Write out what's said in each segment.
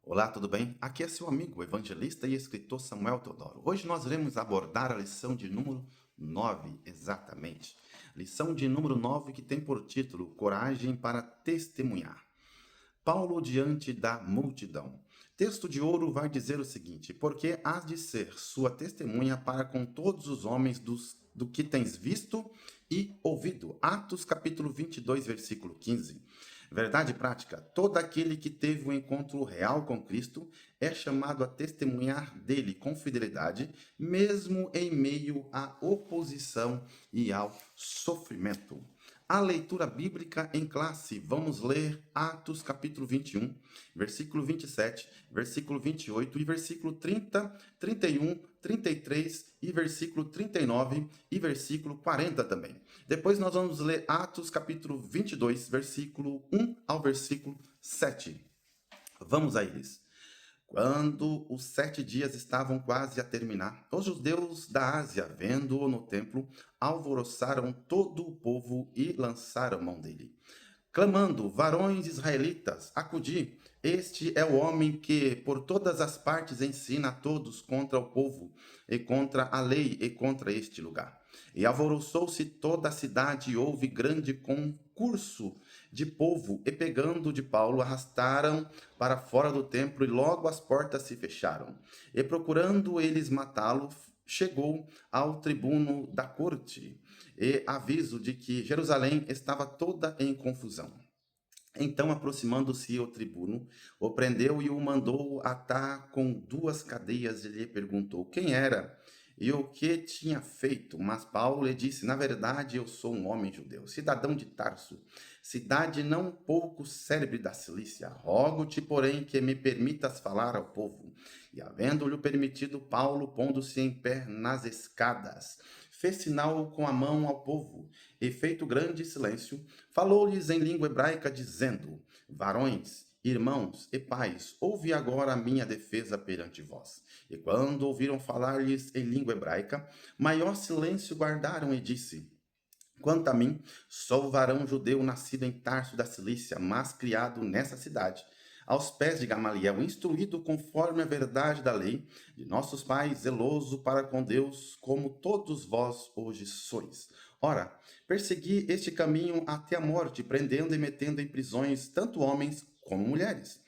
Olá, tudo bem? Aqui é seu amigo, evangelista e escritor Samuel Teodoro. Hoje nós iremos abordar a lição de número 9, exatamente. Lição de número 9 que tem por título Coragem para Testemunhar. Paulo diante da multidão. Texto de ouro vai dizer o seguinte: porque hás de ser sua testemunha para com todos os homens do que tens visto e ouvido. Atos capítulo 22, versículo 15. Verdade prática: todo aquele que teve um encontro real com Cristo é chamado a testemunhar dele com fidelidade, mesmo em meio à oposição e ao sofrimento. A leitura bíblica em classe. Vamos ler Atos capítulo 21, versículo 27, versículo 28 e versículo 30, 31, 33 e versículo 39 e versículo 40 também. Depois nós vamos ler Atos capítulo 22, versículo 1 ao versículo 7. Vamos a eles. Quando os 7 dias estavam quase a terminar, os judeus da Ásia, vendo-o no templo, alvoroçaram todo o povo e lançaram mão dele, clamando: varões israelitas, acudi, este é o homem que por todas as partes ensina a todos contra o povo, e contra a lei, e contra este lugar. E alvoroçou-se toda a cidade, e houve grande concurso de povo, e pegando de Paulo, arrastaram para fora do templo, e logo as portas se fecharam. E procurando eles matá-lo, chegou ao tribuno da corte, e aviso de que Jerusalém estava toda em confusão. Então, aproximando-se o tribuno, o prendeu e o mandou atar com 2 cadeias, e lhe perguntou quem era e o que tinha feito. Mas Paulo lhe disse: na verdade, eu sou um homem judeu, cidadão de Tarso, cidade não pouco célebre da Cilícia. Rogo-te, porém, que me permitas falar ao povo. E havendo-lhe permitido, Paulo, pondo-se em pé nas escadas, fez sinal com a mão ao povo, e feito grande silêncio, falou-lhes em língua hebraica, dizendo: varões, irmãos e pais, ouve agora a minha defesa perante vós. E quando ouviram falar-lhes em língua hebraica, maior silêncio guardaram, e disse: quanto a mim, sou varão judeu nascido em Tarso da Cilícia, mas criado nessa cidade, aos pés de Gamaliel, instruído conforme a verdade da lei de nossos pais, zeloso para com Deus, como todos vós hoje sois. Ora, persegui este caminho até a morte, prendendo e metendo em prisões tanto homens como mulheres.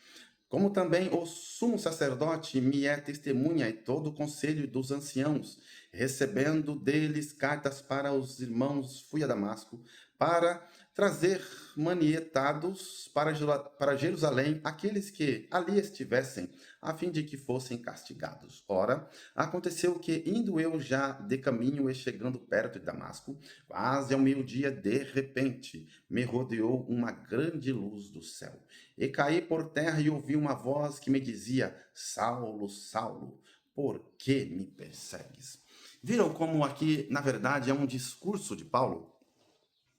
Como também o sumo sacerdote me é testemunha, e todo o conselho dos anciãos, recebendo deles cartas para os irmãos, fui a Damasco, para trazer manietados para Jerusalém aqueles que ali estivessem, a fim de que fossem castigados. Ora, aconteceu que, indo eu já de caminho e chegando perto de Damasco, quase ao meio-dia, de repente, me rodeou uma grande luz do céu. E caí por terra e ouvi uma voz que me dizia: Saulo, Saulo, por que me persegues? Viram como aqui, na verdade, é um discurso de Paulo?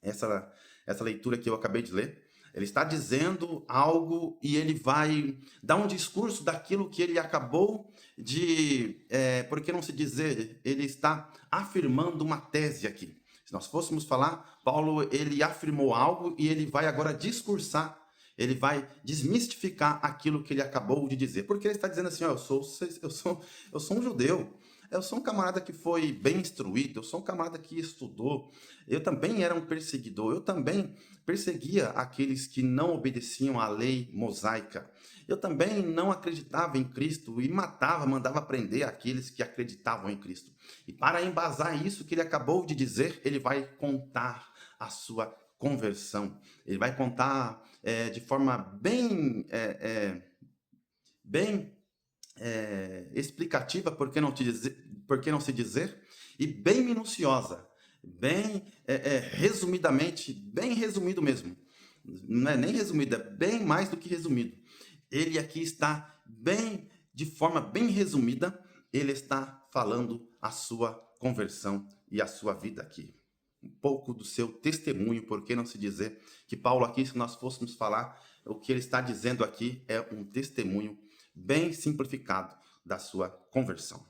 Essa leitura que eu acabei de ler. Ele está dizendo algo e ele vai dar um discurso daquilo que ele acabou de... por que não se dizer? Ele está afirmando uma tese aqui. Se nós fôssemos falar, Paulo ele afirmou algo e ele vai agora discursar, ele vai desmistificar aquilo que ele acabou de dizer. Porque ele está dizendo assim: ó, eu sou um judeu, eu sou um camarada que foi bem instruído, eu sou um camarada que estudou, eu também era um perseguidor, eu também perseguia aqueles que não obedeciam à lei mosaica, eu também não acreditava em Cristo e matava, mandava prender aqueles que acreditavam em Cristo. E para embasar isso que ele acabou de dizer, ele vai contar a sua conversão. Ele vai contar de forma bem explicativa, por que não se dizer, e bem minuciosa, bem resumidamente, bem resumido mesmo. Não é nem resumido, é bem mais do que resumido. Ele aqui está de forma bem resumida, ele está falando a sua conversão e a sua vida aqui. Um pouco do seu testemunho, por que não se dizer que Paulo aqui, se nós fôssemos falar, o que ele está dizendo aqui é um testemunho bem simplificado da sua conversão.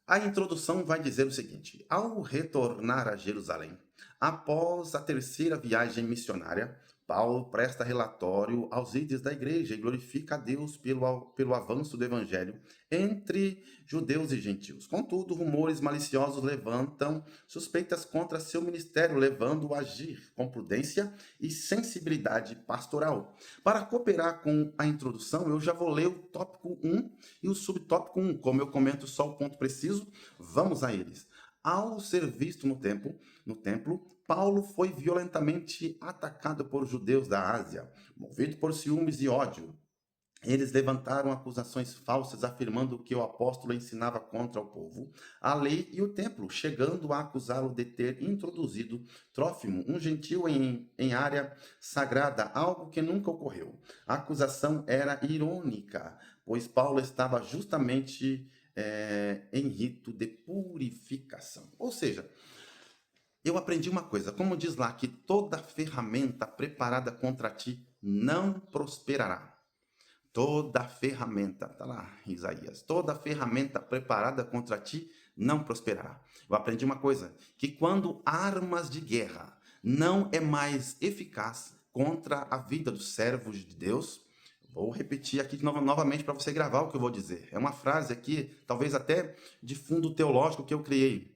A introdução vai dizer o seguinte: ao retornar a Jerusalém, após a terceira viagem missionária, Paulo presta relatório aos líderes da igreja e glorifica a Deus pelo avanço do evangelho entre judeus e gentios. Contudo, rumores maliciosos levantam suspeitas contra seu ministério, levando-o a agir com prudência e sensibilidade pastoral. Para cooperar com a introdução, eu já vou ler o tópico 1 e o subtópico 1. Como eu comento só o ponto preciso, vamos a eles. Ao ser visto no templo, Paulo foi violentamente atacado por judeus da Ásia, movido por ciúmes e ódio. Eles levantaram acusações falsas, afirmando que o apóstolo ensinava contra o povo, a lei e o templo, chegando a acusá-lo de ter introduzido Trófimo, um gentio em área sagrada, algo que nunca ocorreu. A acusação era irônica, pois Paulo estava justamente em rito de purificação. Ou seja, eu aprendi uma coisa, como diz lá, que toda ferramenta preparada contra ti não prosperará. Toda ferramenta, tá lá, Isaías, toda ferramenta preparada contra ti não prosperará. Eu aprendi uma coisa, que quando armas de guerra não é mais eficaz contra a vida dos servos de Deus, vou repetir aqui novamente para você gravar o que eu vou dizer. É uma frase aqui, talvez até de fundo teológico que eu criei.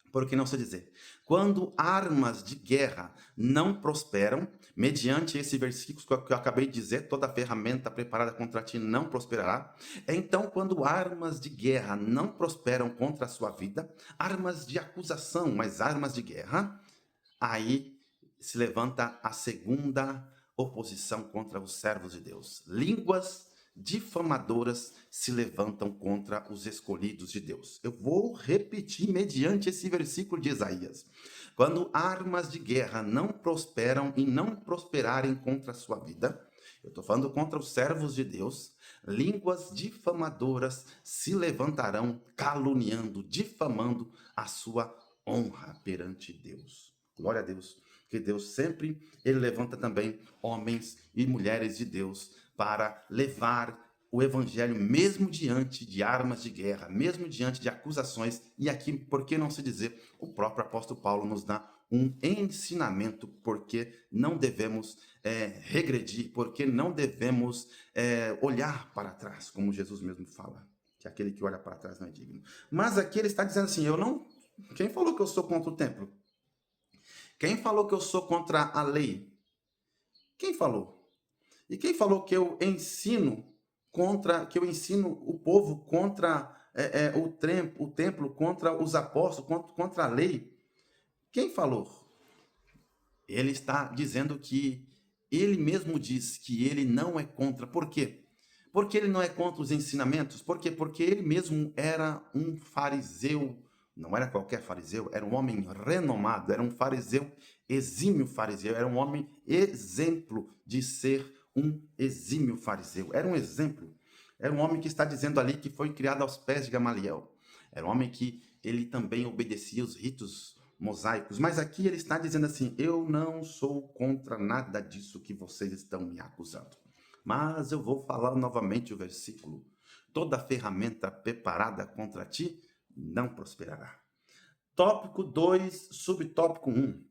Por que não se dizer? Quando armas de guerra não prosperam, mediante esse versículo que eu acabei de dizer, toda ferramenta preparada contra ti não prosperará. Então, quando armas de guerra não prosperam contra a sua vida, armas de acusação, mas armas de guerra, aí se levanta a segunda oposição contra os servos de Deus. Línguas difamadoras se levantam contra os escolhidos de Deus. Eu vou repetir mediante esse versículo de Isaías. Quando armas de guerra não prosperam e não prosperarem contra a sua vida, eu estou falando contra os servos de Deus, línguas difamadoras se levantarão, caluniando, difamando a sua honra perante Deus. Glória a Deus, que Deus sempre, ele levanta também homens e mulheres de Deus para levar o evangelho mesmo diante de armas de guerra, mesmo diante de acusações, e aqui, por que não se dizer, o próprio apóstolo Paulo nos dá um ensinamento porque não devemos regredir, porque não devemos olhar para trás, como Jesus mesmo fala, que aquele que olha para trás não é digno. Mas aqui ele está dizendo assim, quem falou que eu sou contra o templo? Quem falou que eu sou contra a lei? Quem falou? E quem falou que eu ensino o povo contra o templo, contra os apóstolos, contra a lei? Quem falou? Ele está dizendo que ele mesmo diz que ele não é contra. Por quê? Porque ele não é contra os ensinamentos? Por quê? Porque ele mesmo era um fariseu. Não era qualquer fariseu, era um homem renomado, era um fariseu, exímio fariseu, era um homem exemplo de ser um exímio fariseu. Era um exemplo. Era um homem que está dizendo ali que foi criado aos pés de Gamaliel. Era um homem que ele também obedecia os ritos mosaicos. Mas aqui ele está dizendo assim, eu não sou contra nada disso que vocês estão me acusando. Mas eu vou falar novamente o versículo. Toda ferramenta preparada contra ti não prosperará. Tópico 2, subtópico 1.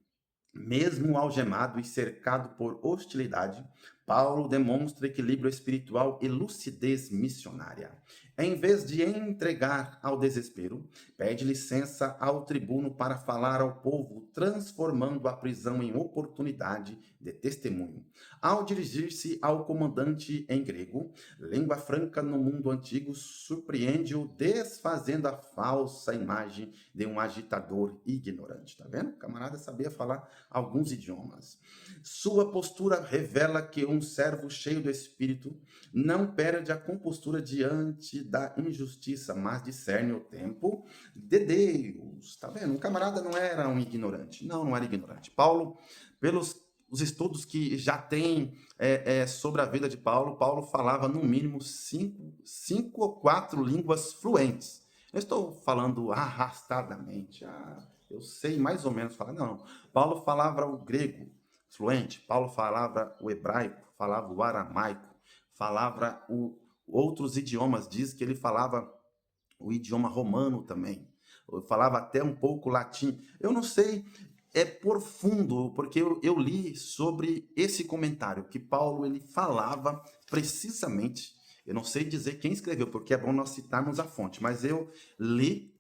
Mesmo algemado e cercado por hostilidade, Paulo demonstra equilíbrio espiritual e lucidez missionária. Em vez de entregar ao desespero, pede licença ao tribuno para falar ao povo, transformando a prisão em oportunidade de testemunho. Ao dirigir-se ao comandante em grego, língua franca no mundo antigo, surpreende-o desfazendo a falsa imagem de um agitador ignorante. Tá vendo? O camarada sabia falar alguns idiomas. Sua postura revela que um servo cheio do Espírito não perde a compostura diante da injustiça, mas discerne o tempo de Deus. Tá vendo? O camarada não era um ignorante. Não era ignorante. Paulo, pelos os estudos que já tem sobre a vida de Paulo, Paulo falava no mínimo cinco ou quatro línguas fluentes. Eu estou falando arrastadamente. Eu sei mais ou menos falar. Não. Paulo falava o grego fluente, Paulo falava o hebraico, falava o aramaico, falava outros idiomas. Diz que ele falava o idioma romano também. Falava até um pouco latim. Eu não sei é profundo, porque eu li sobre esse comentário, que Paulo ele falava precisamente, eu não sei dizer quem escreveu, porque é bom nós citarmos a fonte, mas eu li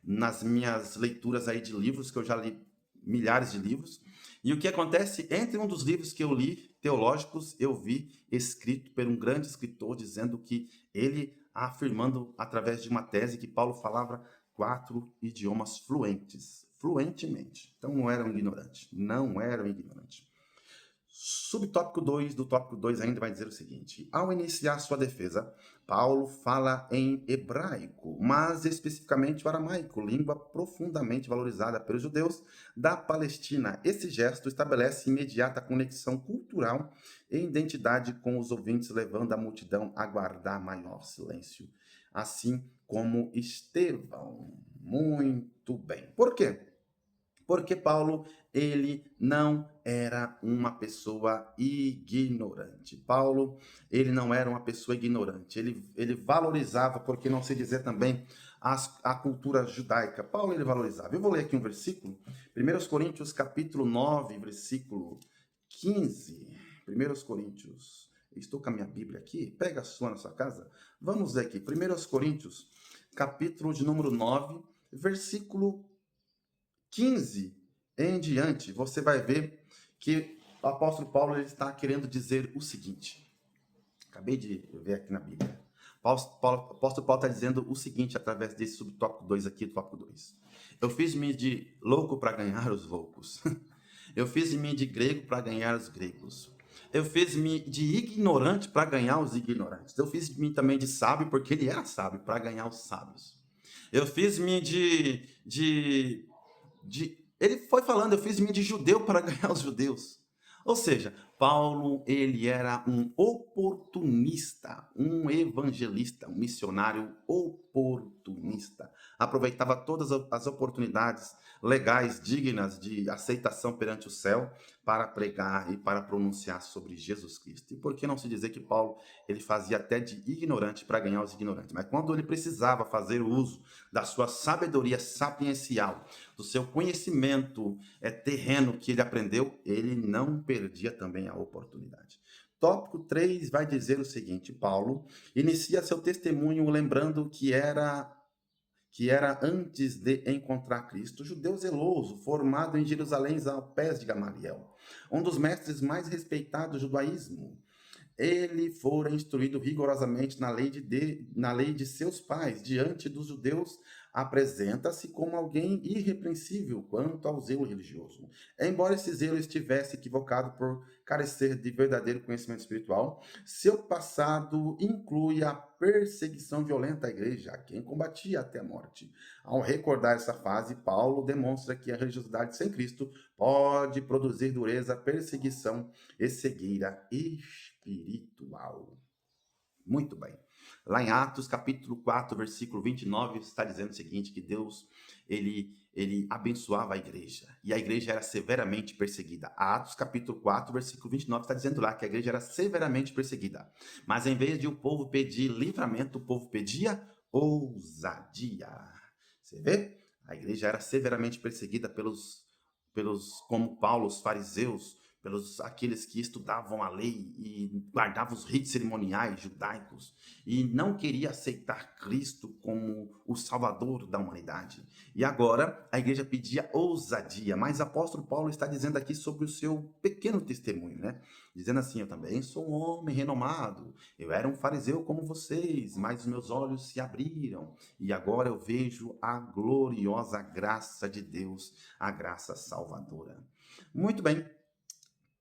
nas minhas leituras aí de livros, que eu já li milhares de livros, e o que acontece, entre um dos livros que eu li, teológicos, eu vi escrito por um grande escritor, dizendo que ele, afirmando através de uma tese, que Paulo falava 4 idiomas fluentemente. Então não eram ignorantes, não eram ignorantes. Subtópico 2 do tópico 2 ainda vai dizer o seguinte: ao iniciar sua defesa, Paulo fala em hebraico, mas especificamente o aramaico, língua profundamente valorizada pelos judeus da Palestina. Esse gesto estabelece imediata conexão cultural e identidade com os ouvintes, levando a multidão a guardar maior silêncio, assim como Estevão. Muito bem. Por quê? Porque Paulo, ele não era uma pessoa ignorante. Paulo, ele não era uma pessoa ignorante. Ele valorizava, por que não se dizer também, a cultura judaica. Paulo, ele valorizava. Eu vou ler aqui um versículo. 1 Coríntios, capítulo 9, versículo 15. 1 Coríntios. Estou com a minha Bíblia aqui. Pega a sua na sua casa. Vamos ver aqui. 1 Coríntios, capítulo de número 9, versículo 15 em diante, você vai ver que o apóstolo Paulo ele está querendo dizer o seguinte. Acabei de ver aqui na Bíblia. O apóstolo Paulo está dizendo o seguinte através desse subtópico 2 aqui, do tópico 2. Eu fiz-me de louco para ganhar os loucos. Eu fiz-me de grego para ganhar os gregos. Eu fiz-me de ignorante para ganhar os ignorantes. Eu fiz-me também de sábio, porque ele era sábio, para ganhar os sábios. Eu fiz-me ele foi falando, eu fiz-me de judeu para ganhar os judeus. Ou seja, Paulo, ele era um oportunista, um evangelista, um missionário oportunista. Aproveitava todas as oportunidades legais, dignas de aceitação perante o céu, para pregar e para pronunciar sobre Jesus Cristo. E por que não se dizer que Paulo, ele fazia até de ignorante para ganhar os ignorantes? Mas quando ele precisava fazer uso da sua sabedoria sapiencial, do seu conhecimento terreno que ele aprendeu, ele não perdia também a oportunidade. Tópico 3 vai dizer o seguinte: Paulo inicia seu testemunho lembrando que era antes de encontrar Cristo, judeu zeloso, formado em Jerusalém aos pés de Gamaliel, um dos mestres mais respeitados do judaísmo. Ele fora instruído rigorosamente na lei de seus pais. Diante dos judeus, apresenta-se como alguém irrepreensível quanto ao zelo religioso. Embora esse zelo estivesse equivocado por carecer de verdadeiro conhecimento espiritual, seu passado inclui a perseguição violenta à igreja, a quem combatia até a morte. Ao recordar essa fase, Paulo demonstra que a religiosidade sem Cristo pode produzir dureza, perseguição e cegueira espiritual. Muito bem. Lá em Atos, capítulo 4, versículo 29, está dizendo o seguinte, que Deus, ele abençoava a igreja, e a igreja era severamente perseguida. Atos, capítulo 4, versículo 29, está dizendo lá que a igreja era severamente perseguida. Mas em vez de o povo pedir livramento, o povo pedia ousadia. Você vê? A igreja era severamente perseguida pelos como Paulo, os fariseus, pelos aqueles que estudavam a lei e guardavam os ritos cerimoniais judaicos e não queria aceitar Cristo como o Salvador da humanidade. E agora a igreja pedia ousadia, mas o apóstolo Paulo está dizendo aqui sobre o seu pequeno testemunho, né? Dizendo assim: eu também sou um homem renomado, eu era um fariseu como vocês, mas os meus olhos se abriram e agora eu vejo a gloriosa graça de Deus, a graça salvadora. Muito bem.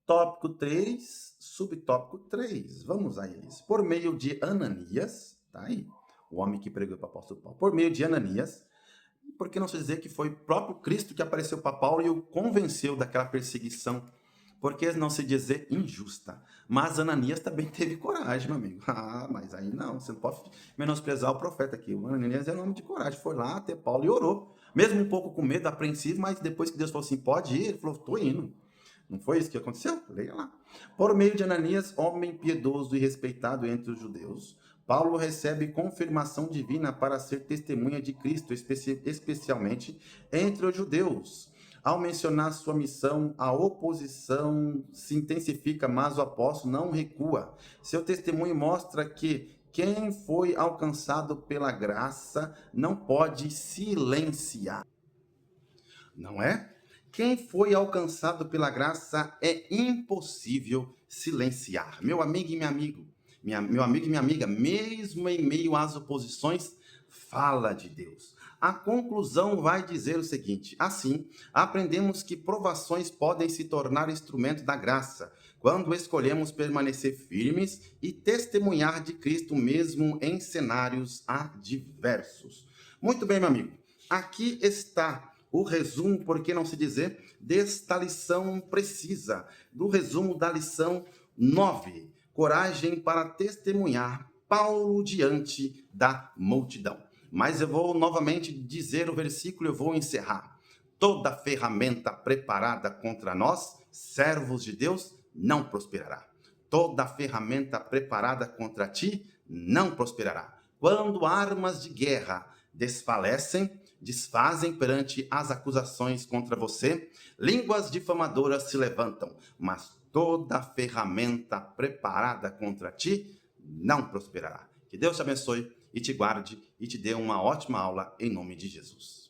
Tópico 3, subtópico 3. Vamos a eles. Por meio de Ananias, tá aí, o homem que pregou para o apóstolo Paulo. Por meio de Ananias, por que não se dizer que foi o próprio Cristo que apareceu para Paulo e o convenceu daquela perseguição? Por que não se dizer injusta? Mas Ananias também teve coragem, meu amigo. Ah, mas aí não, você não pode menosprezar o profeta aqui. O Ananias é um homem de coragem, foi lá até Paulo e orou. Mesmo um pouco com medo, apreensivo, mas depois que Deus falou assim, pode ir, ele falou, estou indo. Não foi isso que aconteceu? Leia lá. Por meio de Ananias, homem piedoso e respeitado entre os judeus, Paulo recebe confirmação divina para ser testemunha de Cristo, especialmente entre os judeus. Ao mencionar sua missão, a oposição se intensifica, mas o apóstolo não recua. Seu testemunho mostra que quem foi alcançado pela graça não pode silenciar, não é? Quem foi alcançado pela graça é impossível silenciar. Meu amigo e minha amigo, meu amigo e minha amiga, mesmo em meio às oposições, fala de Deus. A conclusão vai dizer o seguinte: assim, aprendemos que provações podem se tornar instrumento da graça, quando escolhemos permanecer firmes e testemunhar de Cristo mesmo em cenários adversos. Muito bem, meu amigo. Aqui está o resumo, por que não se dizer, desta lição precisa, do resumo da lição 9. Coragem para testemunhar Paulo diante da multidão. Mas eu vou novamente dizer o versículo e eu vou encerrar. Toda ferramenta preparada contra nós, servos de Deus, não prosperará. Toda ferramenta preparada contra ti não prosperará. Quando armas de guerra desfazem perante as acusações contra você, línguas difamadoras se levantam, mas toda ferramenta preparada contra ti não prosperará. Que Deus te abençoe e te guarde e te dê uma ótima aula em nome de Jesus.